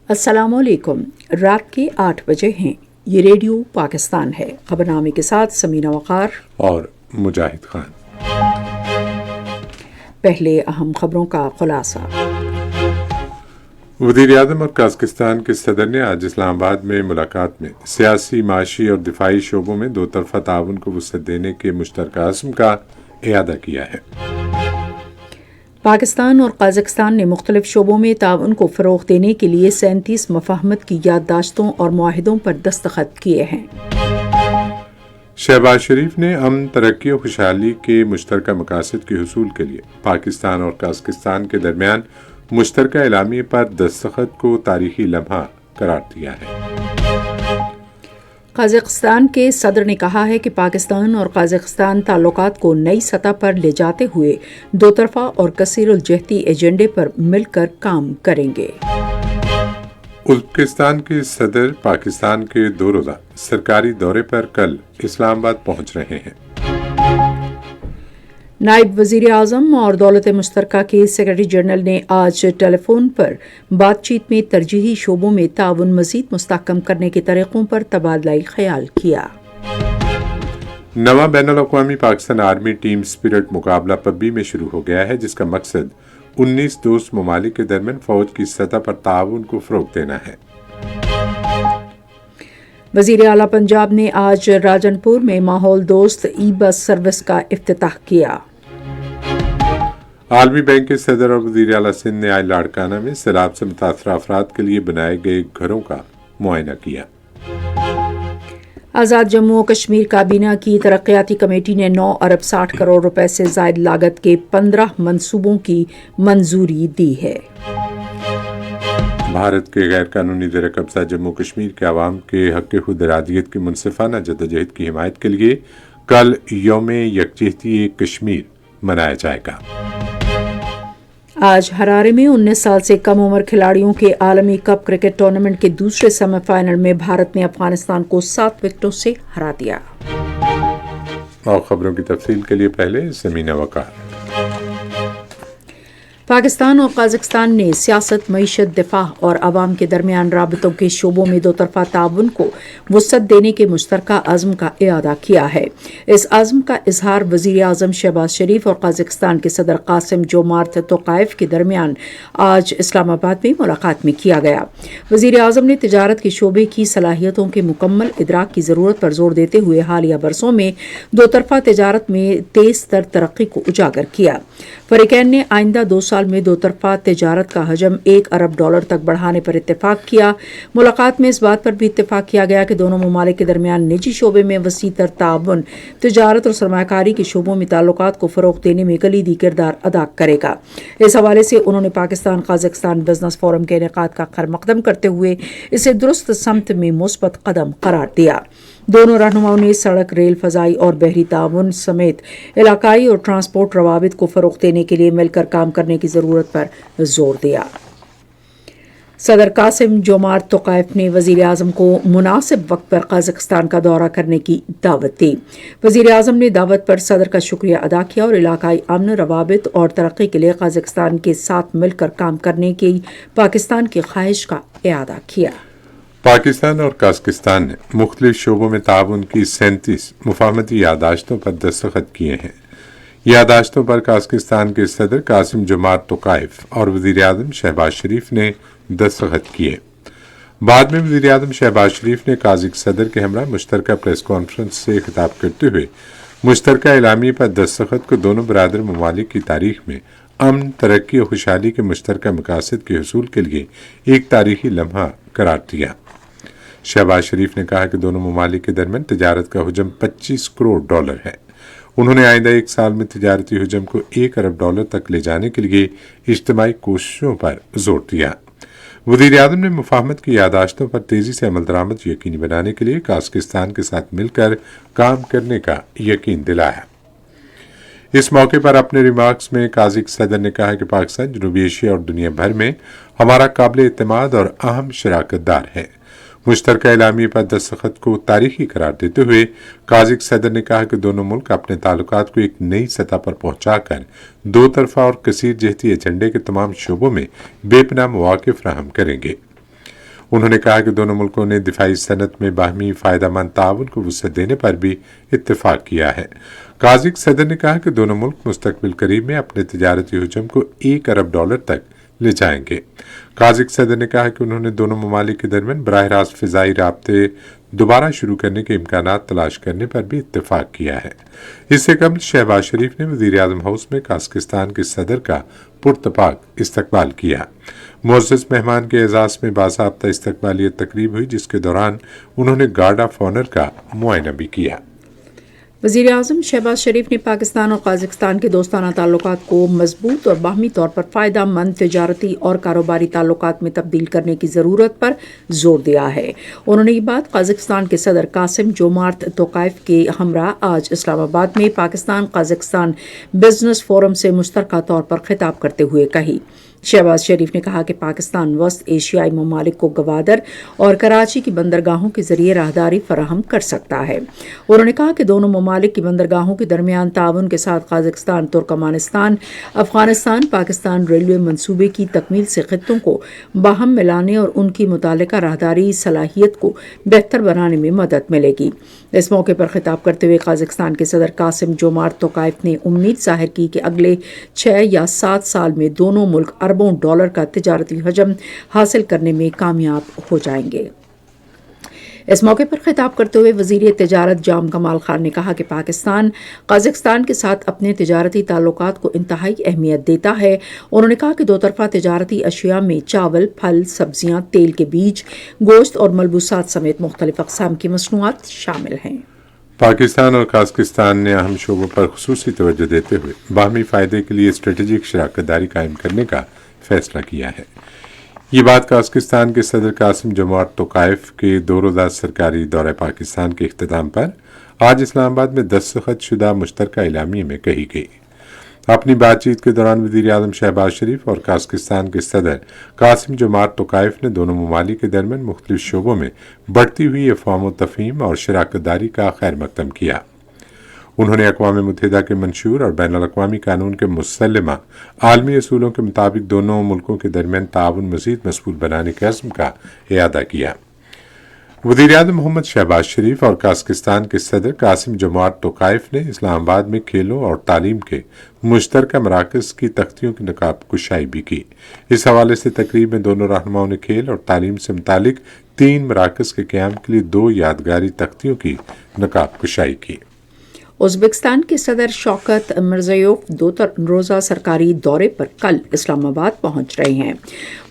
السلام علیکم۔ رات کے 8 بجے ہیں۔ یہ ریڈیو پاکستان ہے۔ خبرنامے کے ساتھ سمینہ وقار اور مجاہد خان۔ پہلے اہم خبروں کا خلاصہ۔ وزیر اعظم اور قازقستان کے صدر نے آج اسلام آباد میں ملاقات میں سیاسی، معاشی اور دفاعی شعبوں میں دو طرفہ تعاون کو وسعت دینے کے مشترکہ عزم کا اعادہ کیا ہے۔ پاکستان اور قازقستان نے مختلف شعبوں میں تعاون کو فروغ دینے کے لیے 37 مفاہمت کی یادداشتوں اور معاہدوں پر دستخط کیے ہیں۔ شہباز شریف نے امن، ترقی اور خوشحالی کے مشترکہ مقاصد کے حصول کے لیے پاکستان اور قازقستان کے درمیان مشترکہ اعلامیے پر دستخط کو تاریخی لمحہ قرار دیا ہے۔ قازقستان کے صدر نے کہا ہے کہ پاکستان اور قازقستان تعلقات کو نئی سطح پر لے جاتے ہوئے دو طرفہ اور کثیر الجہتی ایجنڈے پر مل کر کام کریں گے۔ ازبکستان کے صدر پاکستان کے 2 روزہ سرکاری دورے پر کل اسلام آباد پہنچ رہے ہیں۔ نائب وزیر اعظم اور دولت مشترکہ کے سیکرٹری جنرل نے آج ٹیلی فون پر بات چیت میں ترجیحی شعبوں میں تعاون مزید مستحکم کرنے کے طریقوں پر تبادلہ خیال کیا۔ نواں بین الاقوامی پاکستان آرمی ٹیم اسپرٹ مقابلہ پبی میں شروع ہو گیا ہے، جس کا مقصد 19 دوست ممالک کے درمیان فوج کی سطح پر تعاون کو فروغ دینا ہے۔ وزیر اعلیٰ پنجاب نے آج راجن پور میں ماحول دوست ای بس سروس کا افتتاح کیا۔ عالمی بینک کے صدر اور وزیر اعلیٰ سندھ نے آج لاڑکانہ میں سیلاب سے متاثرہ افراد کے لیے بنائے گئے گھروں کا معائنہ کیا۔ آزاد جموں و کشمیر کابینہ کی ترقیاتی کمیٹی نے 9 ارب 60 کروڑ روپے سے زائد لاگت کے 15 منصوبوں کی منظوری دی ہے۔ بھارت کے غیر قانونی زیر قبضہ جموں کشمیر کے عوام کے حق خود ارادیت کی منصفانہ جدوجہد کی حمایت کے لیے کل یوم یکجہتی کشمیر منایا جائے گا۔ آج ہرارے میں 19 سال سے کم عمر کھلاڑیوں کے عالمی کپ کرکٹ ٹورنامنٹ کے دوسرے سیمی فائنل میں بھارت نے افغانستان کو 7 وکٹوں سے ہرا دیا۔ اور خبروں کی تفصیل کے لیے پہلے سمینہ وقار۔ پاکستان اور قازقستان نے سیاست، معیشت، دفاع اور عوام کے درمیان رابطوں کے شعبوں میں دو طرفہ تعاون کو وسعت دینے کے مشترکہ عزم کا اعادہ کیا ہے۔ اس عزم کا اظہار وزیر اعظم شہباز شریف اور قازقستان کے صدر قاسم جومارت توقائف کے درمیان آج اسلام آباد میں ملاقات میں کیا گیا۔ وزیر اعظم نے تجارت کے شعبے کی صلاحیتوں کے مکمل ادراک کی ضرورت پر زور دیتے ہوئے حالیہ برسوں میں دو طرفہ تجارت میں تیز تر ترقی کو اجاگر کیا۔ فریقین نے آئندہ 2 سال میں دو طرفہ تجارت کا حجم $1 ارب تک بڑھانے پر اتفاق کیا۔ ملاقات میں اس بات پر بھی اتفاق کیا گیا کہ دونوں ممالک کے درمیان نجی شعبے میں وسیع تر تعاون تجارت اور سرمایہ کاری کے شعبوں میں تعلقات کو فروغ دینے میں کلیدی کردار ادا کرے گا۔ اس حوالے سے انہوں نے پاکستان قازقستان بزنس فورم کے انعقاد کا خیر مقدم کرتے ہوئے اسے درست سمت میں مثبت قدم قرار دیا۔ دونوں رہنماؤں نے سڑک، ریل، فضائی اور بحری تعاون سمیت علاقائی اور ٹرانسپورٹ روابط کو فروغ دینے کے لیے مل کر کام کرنے کی ضرورت پر زور دیا۔ صدر قاسم جومارت توقائف نے وزیر اعظم کو مناسب وقت پر قازقستان کا دورہ کرنے کی دعوت دی۔ وزیر اعظم نے دعوت پر صدر کا شکریہ ادا کیا اور علاقائی امن، روابط اور ترقی کے لیے قازقستان کے ساتھ مل کر کام کرنے کی پاکستان کی خواہش کا اعادہ کیا۔ پاکستان اور قازقستان نے مختلف شعبوں میں تعاون کی 37 مفاہمتی یادداشتوں پر دستخط کیے ہیں۔ یادداشتوں پر قازقستان کے صدر قاسم جومارت توقائف اور وزیر اعظم شہباز شریف نے دستخط کیے۔ بعد میں وزیر اعظم شہباز شریف نے قازق صدر کے ہمراہ مشترکہ پریس کانفرنس سے خطاب کرتے ہوئے مشترکہ اعلامیے پر دستخط کو دونوں برادر ممالک کی تاریخ میں امن، ترقی اور خوشحالی کے مشترکہ مقاصد کے حصول کے لیے ایک تاریخی لمحہ قرار دیا۔ شہباز شریف نے کہا کہ دونوں ممالک کے درمیان تجارت کا حجم $25 کروڑ ہے۔ انہوں نے آئندہ 1 سال میں تجارتی حجم کو $1 ارب تک لے جانے کے لیے اجتماعی کوششوں پر زور دیا۔ وزیر اعظم نے مفاہمت کی یادداشتوں پر تیزی سے عمل درآمد یقینی بنانے کے لیے قازقستان کے ساتھ مل کر کام کرنے کا یقین دلایا۔ اس موقع پر اپنے ریمارکس میں قازق صدر نے کہا کہ پاکستان جنوبی ایشیا اور دنیا بھر میں ہمارا قابل اعتماد اور اہم شراکت دار ہے۔ مشترکہ اعلامیے پر دستخط کو تاریخی قرار دیتے ہوئے قازق صدر نے کہا کہ دونوں ملک اپنے تعلقات کو ایک نئی سطح پر پہنچا کر دو طرفہ اور کثیر جہتی ایجنڈے کے تمام شعبوں میں بے پناہ مواقع فراہم کریں گے۔ انہوں نے کہا کہ دونوں ملکوں نے دفاعی صنعت میں باہمی فائدہ مند تعاون کو وسعت دینے پر بھی اتفاق کیا ہے۔ قازق صدر نے کہا کہ دونوں ملک مستقبل قریب میں اپنے تجارتی حجم کو $1 ارب تک لے جائیں گے۔ قازق صدر نے کہا کہ انہوں نے دونوں ممالک کے درمیان براہ راست فضائی رابطے دوبارہ شروع کرنے کے امکانات تلاش کرنے پر بھی اتفاق کیا ہے۔ اس سے قبل شہباز شریف نے وزیر اعظم ہاؤس میں قازقستان کے صدر کا پرتپاک استقبال کیا۔ معزز مہمان کے اعزاز میں باضابطہ استقبالیت تقریب ہوئی، جس کے دوران انہوں نے گارڈ آف آنر کا معائنہ بھی کیا۔ وزیر اعظم شہباز شریف نے پاکستان اور قازقستان کے دوستانہ تعلقات کو مضبوط اور باہمی طور پر فائدہ مند تجارتی اور کاروباری تعلقات میں تبدیل کرنے کی ضرورت پر زور دیا ہے۔ انہوں نے یہ بات قازقستان کے صدر قاسم جومارت توقائف کے ہمراہ آج اسلام آباد میں پاکستان قازقستان بزنس فورم سے مشترکہ طور پر خطاب کرتے ہوئے کہی۔ شہباز شریف نے کہا کہ پاکستان وسط ایشیائی ممالک کو گوادر اور کراچی کی بندرگاہوں کے ذریعے راہداری فراہم کر سکتا ہے۔ انہوں نے کہا کہ دونوں ممالک کی بندرگاہوں کے درمیان تعاون کے ساتھ Kazakhstan Turkmenistan Afghanistan Pakistan railway منصوبے کی تکمیل سے خطوں کو باہم ملانے اور ان کی متعلقہ راہداری صلاحیت کو بہتر بنانے میں مدد ملے گی۔ اس موقع پر خطاب کرتے ہوئے قازقستان کے صدر قاسم جومارت توقائف نے امید ظاہر کی کہ اگلے 6 یا 7 سال میں دونوں ملک اربوں ڈالر کا تجارتی حجم حاصل کرنے میں کامیاب ہو جائیں گے۔ اس موقع پر خطاب کرتے ہوئے وزیر تجارت جام کمال خان نے کہا کہ پاکستان قازقستان کے ساتھ اپنے تجارتی تعلقات کو انتہائی اہمیت دیتا ہے۔ انہوں نے کہا کہ دو طرفہ تجارتی اشیاء میں چاول، پھل، سبزیاں، تیل کے بیج، گوشت اور ملبوسات سمیت مختلف اقسام کی مصنوعات شامل ہیں۔ پاکستان اور قازقستان نے اہم شعبوں پر خصوصی توجہ دیتے ہوئے باہمی فائدے کے لیے اسٹریٹجک شراکت داری قائم کرنے کا فیصلہ کیا ہے۔ یہ بات قازقستان کے صدر قاسم جومارت توقائف کے 2 روزہ سرکاری دورہ پاکستان کے اختتام پر آج اسلام آباد میں دستخط شدہ مشترکہ اعلامیے میں کہی گئی۔ اپنی بات چیت کے دوران وزیر اعظم شہباز شریف اور قازقستان کے صدر قاسم جومارت توقائف نے دونوں ممالک کے درمیان مختلف شعبوں میں بڑھتی ہوئی افہام و تفہیم اور شراکت داری کا خیر مقدم کیا۔ انہوں نے اقوام متحدہ کے منشور اور بین الاقوامی قانون کے مسلمہ عالمی اصولوں کے مطابق دونوں ملکوں کے درمیان تعاون مزید مضبوط بنانے کے عزم کا اعادہ کیا۔ وزیر اعظم محمد شہباز شریف اور قازقستان کے صدر قاسم جومارت توقائف نے اسلام آباد میں کھیلوں اور تعلیم کے مشترکہ مراکز کی تختیوں کی نقاب کشائی بھی کی۔ اس حوالے سے تقریب میں دونوں رہنماؤں نے کھیل اور تعلیم سے متعلق 3 مراکز کے قیام کے لیے 2 یادگاری تختیوں کی نقاب کشائی کی۔ ازبکستان کے صدر شوکت مرزیوف 2 روزہ سرکاری دورے پر کل اسلام آباد پہنچ رہے ہیں۔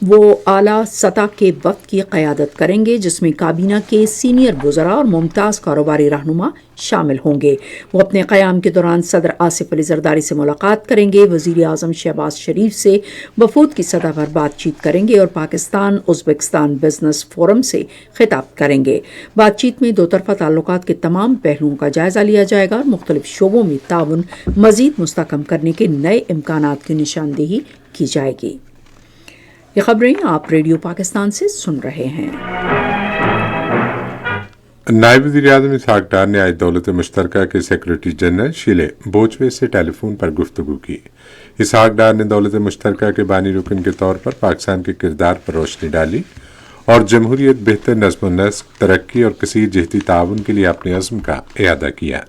وہ اعلیٰ سطح کے وفد کی قیادت کریں گے، جس میں کابینہ کے سینئر وزراء اور ممتاز کاروباری رہنما شامل ہوں گے۔ وہ اپنے قیام کے دوران صدر آصف علی زرداری سے ملاقات کریں گے، وزیر اعظم شہباز شریف سے وفود کی سطح پر بات چیت کریں گے اور پاکستان ازبکستان بزنس فورم سے خطاب کریں گے۔ بات چیت میں 2 طرفہ تعلقات کے تمام پہلوؤں کا جائزہ لیا جائے گا اور مختلف شعبوں میں تعاون مزید مستحکم کرنے کے نئے امکانات کی نشاندہی کی جائے گی۔ یہ خبریں آپ ریڈیو پاکستان سے سن رہے ہیں۔ نائب وزیر اعظم اسحاق ڈار نے آج دولت مشترکہ کے سیکرٹری جنرل شیلے بوچوے سے ٹیلی فون پر گفتگو کی۔ اسحاق ڈار نے دولت مشترکہ کے بانی رکن کے طور پر پاکستان کے کردار پر روشنی ڈالی اور جمہوریت، بہتر نظم و نسق، ترقی اور کثیر جہتی تعاون کے لیے اپنے عزم کا اعادہ کیا۔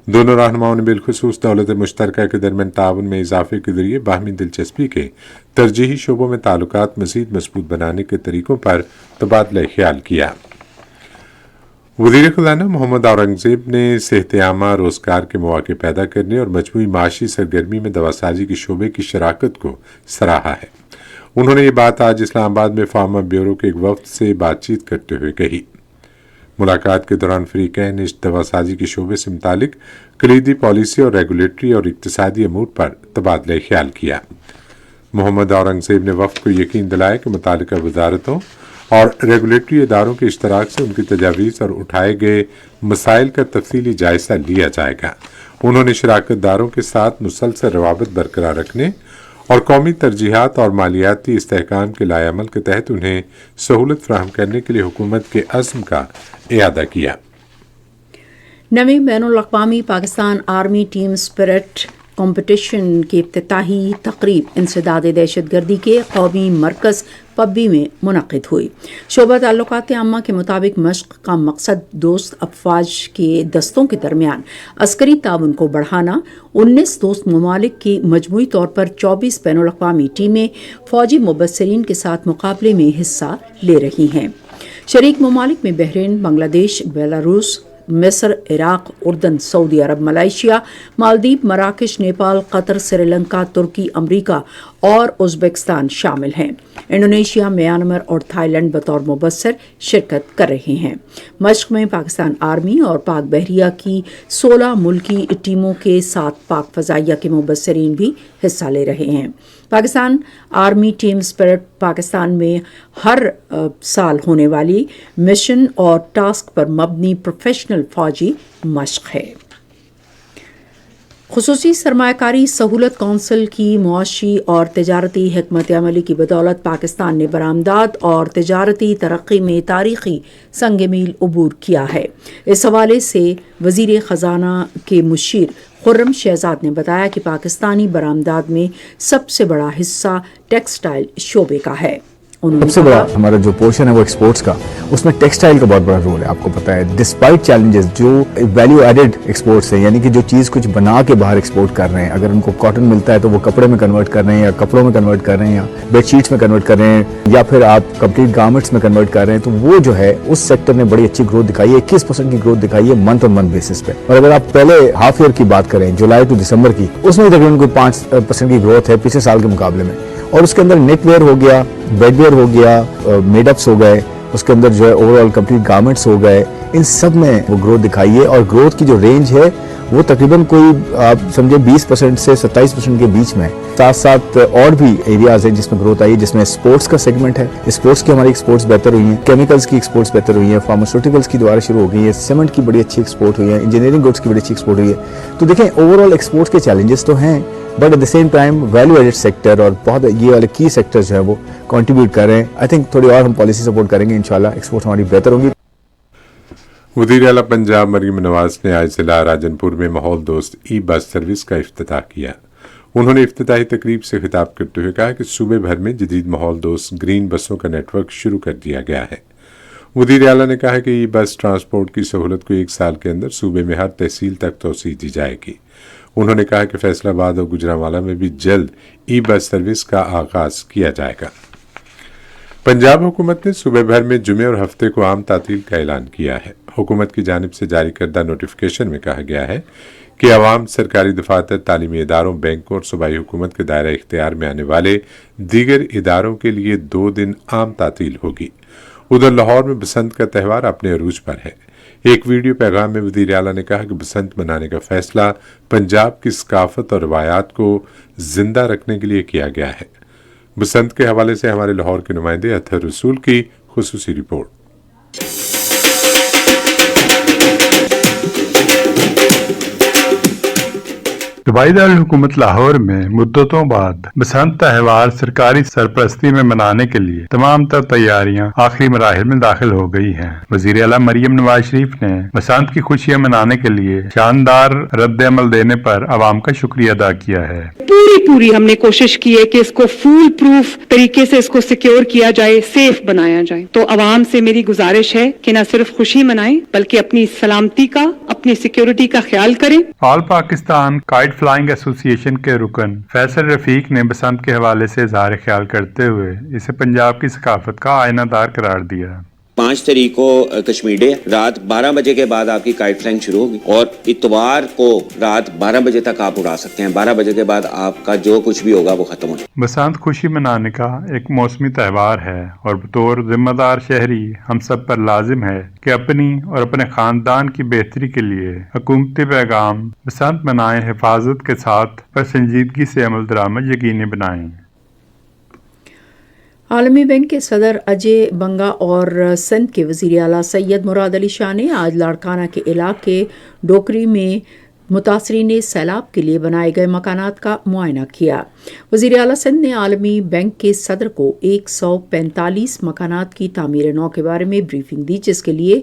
دونوں رہنماؤں نے بالخصوص دولت مشترکہ کے درمیان تعاون میں اضافے کے ذریعے باہمی دلچسپی کے ترجیحی شعبوں میں تعلقات مزید مضبوط بنانے کے طریقوں پر تبادلہ خیال کیا۔ وزیر خزانہ محمد اورنگزیب نے صحت عامہ، روزگار کے مواقع پیدا کرنے اور مجموعی معاشی سرگرمی میں دواسازی کے شعبے کی شراکت کو سراہا ہے۔ انہوں نے یہ بات آج اسلام آباد میں فارما بیورو کے ایک وفد سے بات چیت کرتے ہوئے کہی۔ ملاقات کے دوران فریقین نے اس دواسازی کے شعبے سے متعلق کلیدی پالیسی اور ریگولیٹری اور اقتصادی امور پر تبادلہ خیال کیا۔ محمد اورنگزیب نے وفد کو یقین دلایا کہ متعلقہ وزارتوں اور ریگولیٹری اداروں کے اشتراک سے ان کی تجاویز اور اٹھائے گئے مسائل کا تفصیلی جائزہ لیا جائے گا۔ انہوں نے شراکت داروں کے ساتھ مسلسل روابط برقرار رکھنے اور قومی ترجیحات اور مالیاتی استحکام کے لائے عمل کے تحت انہیں سہولت فراہم کرنے کے لیے حکومت کے عزم کا اعادہ کیا۔ 9ویں بین الاقوامی Pakistan army team spirit competition کی افتتاحی تقریب انسداد دہشت گردی کے قومی مرکز پبی میں منعقد ہوئی. شعبہ تعلقات عامہ کے مطابق مشق کا مقصد دوست افواج کے دستوں کے درمیان عسکری تعاون کو بڑھانا. 19 دوست ممالک کی مجموعی طور پر 24 بین الاقوامی ٹیمیں فوجی مبصرین کے ساتھ مقابلے میں حصہ لے رہی ہیں. شریک ممالک میں بحرین، بنگلہ دیش، بیلاروس، مصر، عراق، اردن، سعودی عرب، ملائیشیا، مالدیپ، مراکش، نیپال، قطر، سری لنکا، ترکی، امریکہ اور ازبکستان شامل ہیں. انڈونیشیا، میانمار اور تھائی لینڈ بطور مبصر شرکت کر رہے ہیں. مشق میں پاکستان آرمی اور پاک بحریہ کی 16 ملکی ٹیموں کے ساتھ پاک فضائیہ کے مبصرین بھی حصہ لے رہے ہیں. Pakistan army team spirit Pakistan میں ہر سال ہونے والی مشن اور ٹاسک پر مبنی پروفیشنل فوجی مشق ہے. خصوصی سرمایہ کاری سہولت کونسل کی معاشی اور تجارتی حکمت عملی کی بدولت پاکستان نے برآمدات اور تجارتی ترقی میں تاریخی سنگ میل عبور کیا ہے. اس حوالے سے وزیر خزانہ کے مشیر خرم شہزاد نے بتایا کہ پاکستانی برآمدات میں سب سے بڑا حصہ ٹیکسٹائل شعبے کا ہے. سب سے بڑا ہمارا جو پورشن ہے وہ ایکسپورٹس کا، اس میں ٹیکسٹائل کا بہت بڑا رول ہے. آپ کو پتا ہے ڈسپائٹ چیلنجز جو ویلیو ایڈڈ ایکسپورٹس ہیں، یعنی کہ جو چیز کچھ بنا کے باہر ایکسپورٹ کر رہے ہیں، اگر ان کو کاٹن ملتا ہے تو وہ کپڑے میں کنورٹ کر رہے ہیں یا کپڑوں میں کنورٹ کر رہے ہیں یا بیڈ شیٹس میں کنورٹ کر رہے ہیں یا پھر آپ کمپلیٹ گارمنٹس میں کنورٹ کر رہے ہیں، تو وہ جو ہے اس سیکٹر نے بڑی اچھی گروتھ دکھائی ہے. 21% کی گروتھ دکھائی ہے منتھ آن منتھ بیسس پہ. اور اگر آپ پہلے ہاف ایئر کی بات کریں جولائی ٹو دسمبر کی، اس میں تقریباً کوئی 5% کی گروتھ ہے پچھلے سال کے مقابلے میں. اور اس کے اندر نیٹ ویئر ہو گیا، بیڈ ویئر ہو گیا، میڈ اپس ہو گئے، اس کے اندر جو ہے اوور آل کمپلیٹ گارمنٹس ہو گئے، ان سب میں وہ گروتھ دکھائی ہے. اور گروتھ کی جو رینج ہے وہ تقریباً کوئی آپ سمجھے 20% سے 27% کے بیچ میں. ساتھ ساتھ اور بھی ایریاز ہیں جس میں گروتھ آئی ہے، جس میں اسپورٹس کا سیگمنٹ ہے. اسپورٹس کی ہماری ایکسپورٹس بہتر ہوئی ہیں، کیمیکلز کی ایکسپورٹس بہتر ہوئی ہیں، فارماسیوٹیکلز کی دوبارہ شروع ہو گئی ہے، سیمنٹ کی بڑی اچھی ایکسپورٹ ہوئی ہے، انجینئرنگ گڈس کی بڑی اچھی ایکسپورٹ ہوئی ہے. تو دیکھیں اوور آل ایکسپورٹس کے چیلنجز تو ہیں، but at the same time value added sector اور بہت یہ والے کی سیکٹر جو ہے وہ کنٹریبیوٹ کر رہے ہیں. آئی تھنک تھوڑی اور ہم پالیسی سپورٹ کریں گے، انشاءاللہ ایکسپورٹ ہماری بہتر ہوں گی. وزیر اعلیٰ پنجاب مریم نواز نے آج ضلع راجن پور میں ماحول دوست ای بس سروس کا افتتاح کیا. انہوں نے افتتاحی تقریب سے خطاب کرتے ہوئے کہا کہ صوبے بھر میں جدید ماحول دوست گرین بسوں کا نیٹ ورک شروع کر دیا گیا ہے. وزیر اعلیٰ نے کہا کہ ای بس ٹرانسپورٹ کی سہولت کو 1 سال کے اندر صوبے میں ہر تحصیل تک توسیع دی جائے گی. انہوں نے کہا کہ فیصل آباد اور گوجرانوالا میں بھی جلد ای بس سروس کا آغاز کیا جائے گا. پنجاب حکومت نے صوبے بھر میں جمعے اور ہفتے کو عام تعطیل کا اعلان کیا ہے. حکومت کی جانب سے جاری کردہ نوٹیفیکیشن میں کہا گیا ہے کہ عوام، سرکاری دفاتر، تعلیمی اداروں، بینکوں اور صوبائی حکومت کے دائرہ اختیار میں آنے والے دیگر اداروں کے لیے 2 دن عام تعطیل ہوگی. ادھر لاہور میں بسنت کا تہوار اپنے عروج پر ہے. ایک ویڈیو پیغام میں وزیر اعلیٰ نے کہا کہ بسنت منانے کا فیصلہ پنجاب کی ثقافت اور روایات کو زندہ رکھنے کے لیے کیا گیا ہے. بسنت کے حوالے سے ہمارے لاہور کے نمائندے اطہر رسول کی خصوصی رپورٹ. صوبائی دارالحکومت لاہور میں مدتوں بعد بسنت تہوار سرکاری سرپرستی میں منانے کے لیے تمام تر تیاریاں آخری مراحل میں داخل ہو گئی ہیں. وزیر اعلیٰ مریم نواز شریف نے بسنت کی خوشیاں منانے کے لیے شاندار رد عمل دینے پر عوام کا شکریہ ادا کیا ہے. پوری ہم نے کوشش کی ہے کہ اس کو فول پروف طریقے سے اس کو سیکیور کیا جائے، سیف بنایا جائے. تو عوام سے میری گزارش ہے کہ نہ صرف خوشی منائیں بلکہ اپنی سلامتی کا، اپنی سیکیورٹی کا خیال کریں. آل پاکستان کائٹ فلائنگ ایسوسی ایشن کے رکن فیصل رفیق نے بسنت کے حوالے سے اظہار خیال کرتے ہوئے اسے پنجاب کی ثقافت کا آئینہ دار قرار دیا. 5 تاریخ کو کشمیر ڈے رات 12 بجے کے بعد آپ کی کائٹ فلائنگ شروع ہوگی اور اتوار کو رات 12 بجے تک آپ اڑا سکتے ہیں. 12 بجے کے بعد آپ کا جو کچھ بھی ہوگا وہ ختم ہو جائے. بسنت خوشی منانے کا ایک موسمی تہوار ہے اور بطور ذمہ دار شہری ہم سب پر لازم ہے کہ اپنی اور اپنے خاندان کی بہتری کے لیے حکومتی پیغام بسنت منائیں، حفاظت کے ساتھ پر سنجیدگی سے عمل درآمد یقینی بنائیں. عالمی بینک کے صدر اجے بنگا اور سندھ کے وزیر اعلیٰ سید مراد علی شاہ نے آج لاڑکانہ کے علاقے ڈوکری میں متاثرین سیلاب کے لیے بنائے گئے مکانات کا معائنہ کیا. وزیر اعلیٰ سندھ نے عالمی بینک کے صدر کو 145 مکانات کی تعمیر نو کے بارے میں بریفنگ دی، جس کے لیے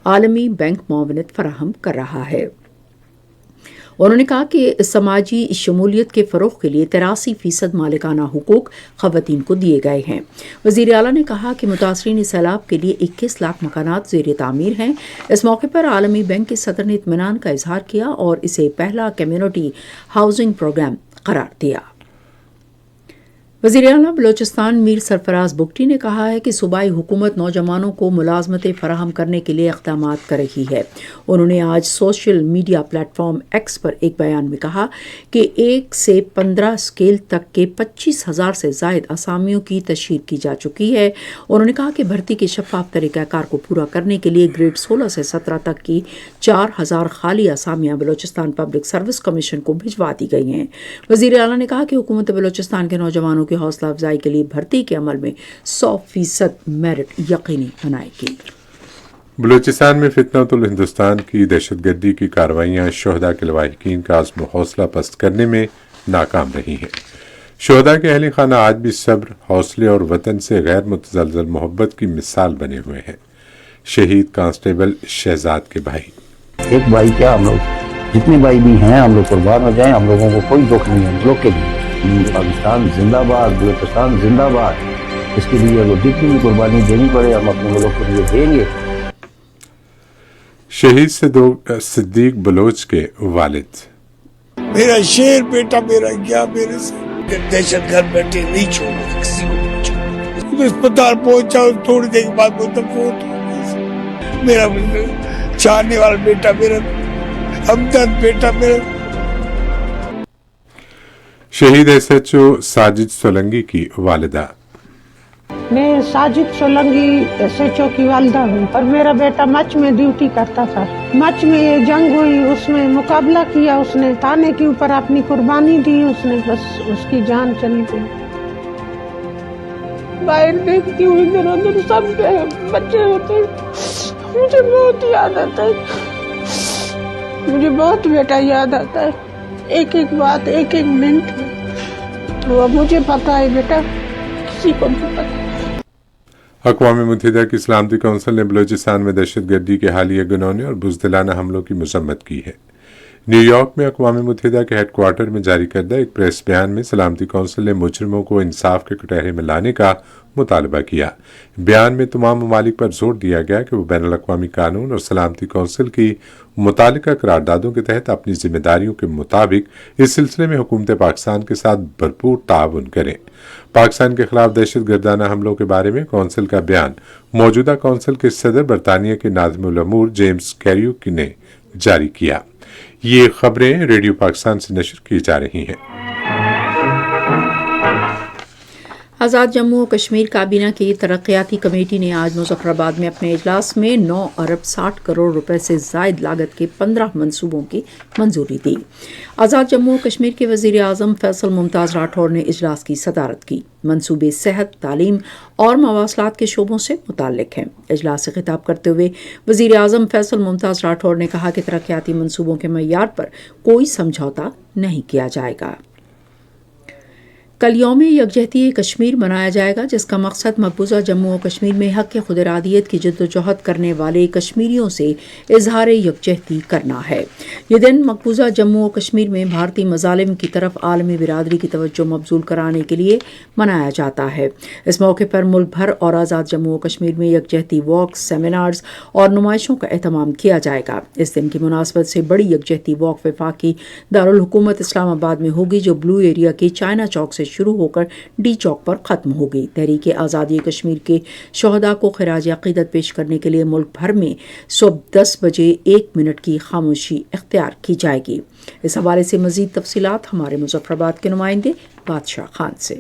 عالمی بینک معاونت فراہم کر رہا ہے. انہوں نے کہا کہ سماجی شمولیت کے فروغ کے لیے 83% مالکانہ حقوق خواتین کو دیے گئے ہیں۔ وزیر اعلیٰ نے کہا کہ متاثرین سیلاب کے لیے 21 لاکھ مکانات زیر تعمیر ہیں۔ اس موقع پر عالمی بینک کے صدر نے اطمینان کا اظہار کیا اور اسے پہلا کمیونٹی ہاؤسنگ پروگرام قرار دیا۔ وزیر اعلیٰ بلوچستان میر سرفراز بگٹی نے کہا ہے کہ صوبائی حکومت نوجوانوں کو ملازمتیں فراہم کرنے کے لیے اقدامات کر رہی ہے۔ انہوں نے آج social media platform X پر ایک بیان میں کہا کہ 1 سے 15 اسکیل تک کے 25,000 سے زائد اسامیوں کی تشہیر کی جا چکی ہے۔ انہوں نے کہا کہ بھرتی کے شفاف طریقہ کار کو پورا کرنے کے لیے گریڈ 16 سے 17 تک کی 4,000 خالی اسامیاں بلوچستان پبلک سروس کمیشن کو بھجوا دی گئی ہیں۔ وزیر اعلیٰ نے کہا کہ حکومت بلوچستان کے نوجوانوں کی حوصلہ افزائی کے لیے بھرتی کے عمل میں 100% میرٹ یقینی بنائے گی۔ بلوچستان میں فتنۃ الہندوستان کی دہشت گردی کی کارروائیاں شہداء کے لواحقین کا عزم و حوصلہ پست کرنے میں ناکام رہی ہیں۔ شہداء کے اہل خانہ آج بھی صبر، حوصلے اور وطن سے غیر متزلزل محبت کی مثال بنے ہوئے ہیں۔ شہید کانسٹیبل شہزاد کے بھائی، ایک بھائی کیا، ہم لوگ جتنے بھائی بھی ہیں ہم لوگ قربان ہو جائیں، ہم لوگوں کو کوئی دکھ نہیں ہے ہم لوگ کے لیے۔ پاکستان زندہ باد، بلوچستان زندہ باد، اس کے لیے وہ جتنی بھی قربانی دینی پڑے ہم اپنے ملک کے لیے دیں گے۔ شہید صدیق بلوچ کے والد، میرا شیر بیٹا میرا کیا میرے سے دہشت گرد بیٹھے نہیں چھوڑا، کسی کو نہیں چھوڑا۔ اسپتال پہنچا تھوڑی دیر کے بعد وہ فوت ہو گیا۔ میرا چاہنے والا بیٹا، میرا ہمدرد بیٹا میرا۔ شہید SHO ساجد سولنگی کی والدہ، میں ساجد سولنگی SHO کی والدہ ہوں اور میرا بیٹا مچ میں ڈیوٹی کرتا تھا۔ مچ میں یہ جنگ ہوئی، اس میں مقابلہ کیا، اس نے تانے کے اوپر اپنی قربانی دی، اس نے بس اس کی جان چلی گئی۔ باہر دیکھتی ہوں ادھر ادھر سب بچے ہوتے، مجھے بہت یاد آتا ہے، مجھے بہت بیٹا یاد آتا ہے، ایک ایک بات، ایک ایک منٹ وہ مجھے پتا ہے بیٹا، کسی کو نہیں پتا۔ اقوام متحدہ کی سلامتی کونسل نے بلوچستان میں دہشت گردی کے حالیہ گھناؤنے اور بزدلانہ حملوں کی مذمت کی ہے۔ نیو یارک میں اقوام متحدہ کے ہیڈ کوارٹر میں جاری کردہ ایک پریس بیان میں سلامتی کونسل نے مجرموں کو انصاف کے کٹہرے میں لانے کا مطالبہ کیا۔ بیان میں تمام ممالک پر زور دیا گیا کہ وہ بین الاقوامی قانون اور سلامتی کونسل کی متعلقہ قراردادوں کے تحت اپنی ذمہ داریوں کے مطابق اس سلسلے میں حکومت پاکستان کے ساتھ بھرپور تعاون کریں۔ پاکستان کے خلاف دہشت گردانہ حملوں کے بارے میں کونسل کا بیان موجودہ کونسل کے صدر برطانیہ کے ناظم الامور جیمز کیریوک نے جاری کیا۔ یہ خبریں ریڈیو پاکستان سے نشر کی جا رہی ہیں۔ آزاد جموں و کشمیر کابینہ کی ترقیاتی کمیٹی نے آج مظفر آباد میں اپنے اجلاس میں 9 ارب 60 کروڑ روپے سے زائد لاگت کے 15 منصوبوں کی منظوری دی۔ آزاد جموں و کشمیر کے وزیر اعظم فیصل ممتاز راٹھور نے اجلاس کی صدارت کی۔ منصوبے صحت، تعلیم اور مواصلات کے شعبوں سے متعلق ہیں۔ اجلاس سے خطاب کرتے ہوئے وزیر اعظم فیصل ممتاز راٹھور نے کہا کہ ترقیاتی منصوبوں کے معیار پر کوئی سمجھوتا نہیں کیا جائے گا۔ کل یوم یکجہتی کشمیر منایا جائے گا، جس کا مقصد مقبوضہ جموں و کشمیر میں حق خود ارادیت کی جدوجہد کرنے والے کشمیریوں سے اظہار یکجہتی کرنا ہے۔ یہ دن مقبوضہ جموں و کشمیر میں بھارتی مظالم کی طرف عالمی برادری کی توجہ مبذول کرانے کے لیے منایا جاتا ہے۔ اس موقع پر ملک بھر اور آزاد جموں و کشمیر میں یکجہتی واک، سیمینارز اور نمائشوں کا اہتمام کیا جائے گا۔ اس دن کی مناسبت سے بڑی یکجہتی واک وفاقی دارالحکومت اسلام آباد میں ہوگی، جو بلو ایریا کے چائنا چوک سے شروع ہو کر ڈی چوک پر ختم ہوگی۔ تحریک آزادی کشمیر کے شہداء کو خراج عقیدت پیش کرنے کے لیے ملک بھر میں صبح 10 بجے 1 منٹ کی خاموشی اختیار کی جائے گی۔ اس حوالے سے مزید تفصیلات ہمارے مظفر آباد کے نمائندے بادشاہ خان سے۔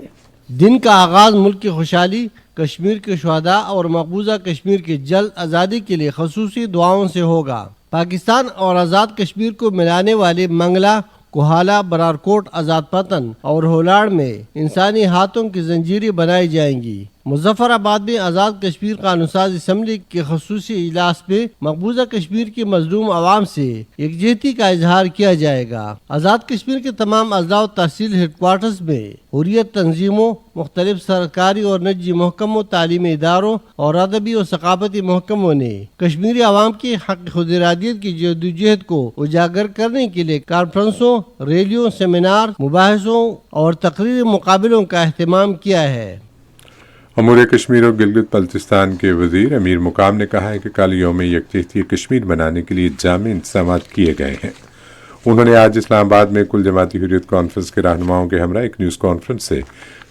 دن کا آغاز ملک کی خوشحالی، کشمیر کے شہداء اور مقبوضہ کشمیر کی جلد آزادی کے لیے خصوصی دعاؤں سے ہوگا۔ پاکستان اور آزاد کشمیر کو ملانے والے منگلا، کوہالہ، برارکوٹ، آزاد پتن اور ہولاڑ میں انسانی ہاتھوں کی زنجیریں بنائی جائیں گی۔ مظفر آباد میں آزاد کشمیر قانون ساز اسمبلی کے خصوصی اجلاس میں مقبوضہ کشمیر کے مظلوم عوام سے یکجہتی کا اظہار کیا جائے گا۔ آزاد کشمیر کے تمام اضلاع و تحصیل ہیڈ کوارٹرز میں حریت تنظیموں، مختلف سرکاری اور نجی محکموں، تعلیمی اداروں اور ادبی اور ثقافتی محکموں نے کشمیری عوام کی حق خود ارادیت کی جدوجہد کو اجاگر کرنے کے لیے کانفرنسوں، ریلیوں، سیمینار، مباحثوں اور تقریری مقابلوں کا اہتمام کیا ہے۔ امور کشمیر اور گلگت بلتستان کے وزیر امیر مقام نے کہا ہے کہ کل یوم یکجہتی کشمیر بنانے کے لیے جامع انتظامات کیے گئے ہیں۔ انہوں نے آج اسلام آباد میں کل جماعتی حریت کانفرنس کے رہنماؤں کے ہمراہ ایک نیوز کانفرنس سے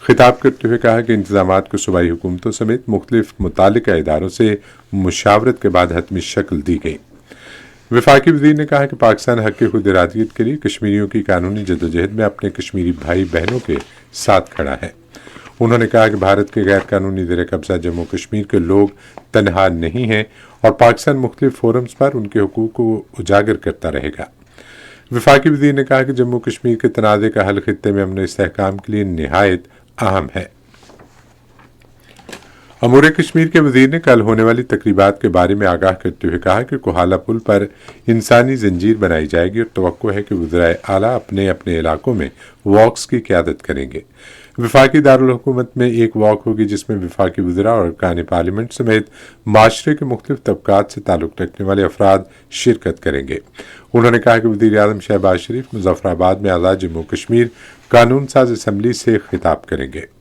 خطاب کرتے ہوئے کہا کہ انتظامات کو صوبائی حکومتوں سمیت مختلف متعلقہ اداروں سے مشاورت کے بعد حتمی شکل دی گئی۔ وفاقی وزیر نے کہا کہ پاکستان حق خود ارادیت کے لیے کشمیریوں کی قانونی جدوجہد میں اپنے کشمیری بھائی بہنوں کے ساتھ کھڑا ہے۔ انہوں نے کہا کہ بھارت کے غیر قانونی زیر قبضہ جموں کشمیر کے لوگ تنہا نہیں ہیں اور پاکستان مختلف فورمز پر ان کے حقوق کو اجاگر کرتا رہے گا۔ وفاقی وزیر نے کہا کہ جموں کشمیر کے تنازع کا حل خطے میں امن و استحکام کے لیے نہایت اہم ہے۔ امور کشمیر کے وزیر نے کل ہونے والی تقریبات کے بارے میں آگاہ کرتے ہوئے کہا کہ کوہالہ پل پر انسانی زنجیر بنائی جائے گی اور توقع ہے کہ وزرائے اعلیٰ اپنے اپنے علاقوں میں واکس کی قیادت کریں گے۔ وفاقی دارالحکومت میں ایک واک ہوگی جس میں وفاقی وزراء اور ارکان پارلیمنٹ سمیت معاشرے کے مختلف طبقات سے تعلق رکھنے والے افراد شرکت کریں گے۔ انہوں نے کہا کہ وزیر اعظم شہباز شریف مظفر آباد میں آزاد جموں کشمیر قانون ساز اسمبلی سے خطاب کریں گے۔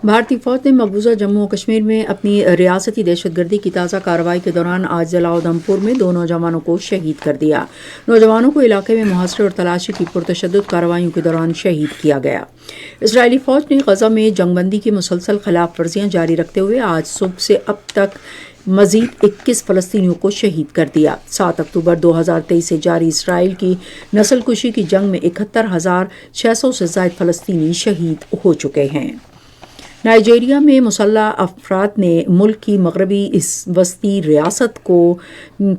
بھارتی فوج نے مقبوضہ جموں و کشمیر میں اپنی ریاستی دہشت گردی کی تازہ کارروائی کے دوران آج ضلع ادھمپور میں 2 نوجوانوں کو شہید کر دیا۔ نوجوانوں کو علاقے میں محاصرے اور تلاشی کی پرتشدد کارروائیوں کے دوران شہید کیا گیا۔ اسرائیلی فوج نے غزہ میں جنگ بندی کی مسلسل خلاف ورزیاں جاری رکھتے ہوئے آج صبح سے اب تک مزید 21 فلسطینیوں کو شہید کر دیا۔ 7 اکتوبر 2023 سے جاری اسرائیل کی نسل کشی کی جنگ میں 71,600 سے زائد فلسطینی شہید ہو چکے ہیں۔ نائجیریا میں مسلح افراد نے ملک کی مغربی وسطی ریاست کو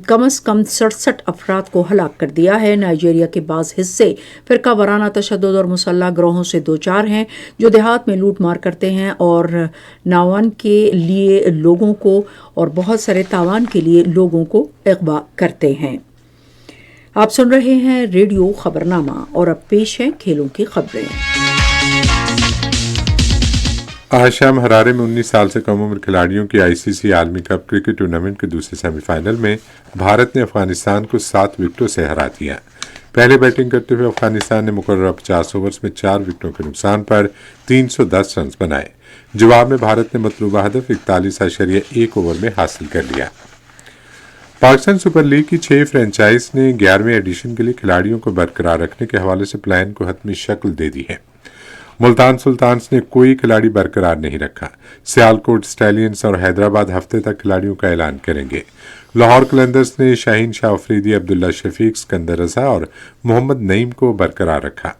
کم از کم 67 افراد کو ہلاک کر دیا ہے۔ نائجیریا کے بعض حصے فرقہ وارانہ تشدد اور مسلح گروہوں سے دوچار ہیں جو دیہات میں لوٹ مار کرتے ہیں اور ناوان کے لیے لوگوں کو اور بہت سارے تاوان کے لیے لوگوں کو اغوا کرتے ہیں۔ آپ سن رہے ہیں ریڈیو خبرنامہ اور اب پیش ہیں کھیلوں کی خبریں۔ آج شام ہرارے میں 19 سال سے کم عمر کھلاڑیوں کی ICC عالمی کپ کرکٹ ٹورنامنٹ کے دوسرے سیمی فائنل میں بھارت نے افغانستان کو 7 وکٹوں سے ہرا دیا۔ پہلے بیٹنگ کرتے ہوئے افغانستان نے مقررہ 50 اوورز میں 4 وکٹوں کے نقصان پر 310 رنز بنائے۔ جواب میں بھارت نے مطلوبہ ہدف 41.1 اوور میں حاصل کر لیا۔ پاکستان سپر لیگ کی 6 فرنچائز نے 11ویں ایڈیشن کے لیے کھلاڑیوں کو برقرار رکھنے کے حوالے سے پلان کو حتمی شکل دے دی ہے۔ ملتان سلطانز نے کوئی کھلاڑی برقرار نہیں رکھا۔ سیالکوٹ اسٹیلینز اور حیدرآباد ہفتے تک کھلاڑیوں کا اعلان کریں گے۔ لاہور قلندرز نے شاہین شاہ افریدی، عبداللہ شفیق، اسکندر رضا اور محمد نعیم کو برقرار رکھا۔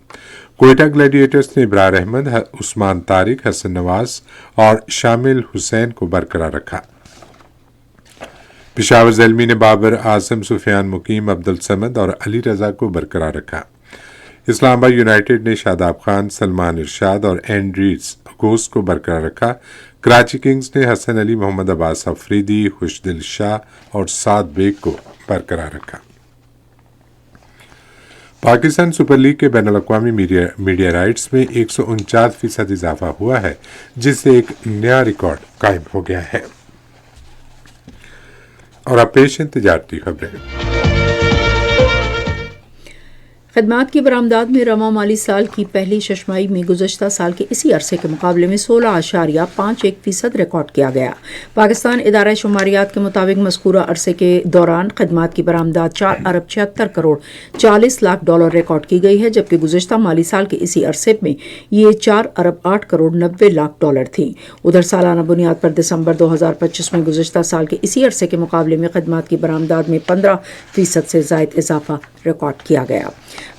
کوئٹہ گلیڈیٹرز نے ابرار احمد، عثمان طارق، حسن نواز اور شامل حسین کو برقرار رکھا۔ پشاور زلمی نے بابر اعظم، سفیان مقیم، عبدالصمد اور علی رضا کو برقرار رکھا۔ اسلام آباد یونائیٹڈ نے شاداب خان، سلمان ارشاد اور اینڈریز گوس کو برقرار رکھا۔ کراچی کنگز نے حسن علی، محمد عباس افریدی، خوشدل شاہ اور سعد بیگ کو برقرار رکھا۔ پاکستان سپر لیگ کے بین الاقوامی میڈیا رائٹس میں 149% اضافہ ہوا ہے، جس سے ایک نیا ریکارڈ قائم ہو گیا ہے۔ اور اب پیش ہیں تجارتی خبریں۔ خدمات کی برآمدات میں رواں مالی سال کی پہلی ششماہی میں گزشتہ سال کے اسی عرصے کے مقابلے میں 16.51% ریکارڈ کیا گیا۔ پاکستان ادارہ شماریات کے مطابق مذکورہ عرصے کے دوران خدمات کی برآمدات 4.76 کروڑ 40 لاکھ ڈالر ریکارڈ کی گئی ہے، جبکہ گزشتہ مالی سال کے اسی عرصے میں یہ 4.8 کروڑ 90 لاکھ ڈالر تھی۔ ادھر سالانہ بنیاد پر دسمبر 2025 میں گزشتہ سال کے اسی عرصے کے مقابلے میں خدمات کی برآمدات میں 15% سے زائد اضافہ ریکارڈ کیا گیا۔